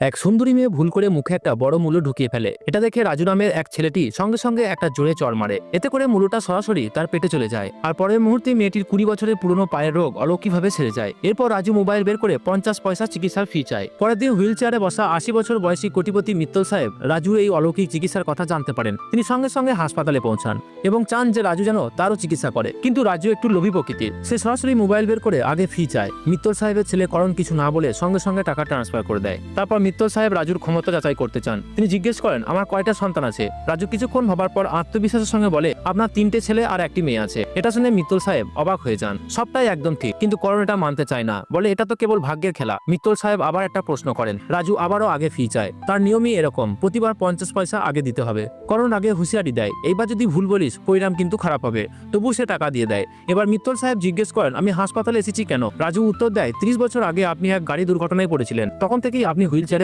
এক সুন্দরী মেয়ে ভুল করে মুখে একটা বড় মুলো ঢুকিয়ে ফেলে। এটা দেখে রাজু নামের এক ছেলেটি সঙ্গে সঙ্গে একটা জোরে চড় মারে। এতে করে মুলোটা সরাসরি তার পেটে চলে যায়। আর পরের মুহূর্তে মেয়েটির 20 বছরের পুরনো পায়ের রোগ অলৌকিকভাবে সেরে যায়। এরপর রাজু মোবাইল বের করে 50 পয়সা চিকিৎসার ফি চায়। পরের দিন হুইল চেয়ারে বসা 80 বছর বয়সী কোটিপতি মিত্তল সাহেব রাজুর এই অলৌকিক চিকিৎসার কথা জানতে পারেন। তিনি সঙ্গে সঙ্গে হাসপাতালে পৌঁছান এবং চান যে রাজু যেন তারও চিকিৎসা করে। কিন্তু রাজু একটু লোভী প্রকৃতির, সে সরাসরি মোবাইল বের করে আগে ফি চায়। মিত্তল সাহেবের ছেলে করণ কিছু না বলে সঙ্গে সঙ্গে টাকা ট্রান্সফার করে দেয়। তারপর মিত্তল সাহেব রাজুর ক্ষমতা যাচাই করতে চান। তিনি জিজ্ঞেস করেন, আমার কয়টা সন্তান আছে? রাজু কিছুক্ষণ ভাবার পর আত্মবিশ্বাসের সঙ্গে বলে, আপনার 3টে ছেলে আর 1টি মেয়ে আছে। এটা শুনে মিত্তল সাহেব অবাক হয়ে যান। সবটাই একদম ঠিক, কিন্তু করণ এটা মানতে চায় না, বলে এটা তো কেবল ভাগ্যের খেলা। মিত্তল সাহেব আবার একটা প্রশ্ন করেন। রাজু আবারও আগে ফি চায়। তার নিয়মই এরকম, প্রতিবার 50 পয়সা আগে দিতে হবে। করণ আগে হুঁশিয়ারি দেয়, এইবার যদি ভুল বলিস পরিণাম কিন্তু খারাপ হবে। তবু সে টাকা দিয়ে দেয়। এবার মিত্তল সাহেব জিজ্ঞেস করেন, আমি হাসপাতালে এসেছি কেন? রাজু উত্তর দেয়, 30 বছর আগে আপনি এক গাড়ি দুর্ঘটনায় পড়েছিলেন, তখন থেকেই আপনি হুইল চেয়ারে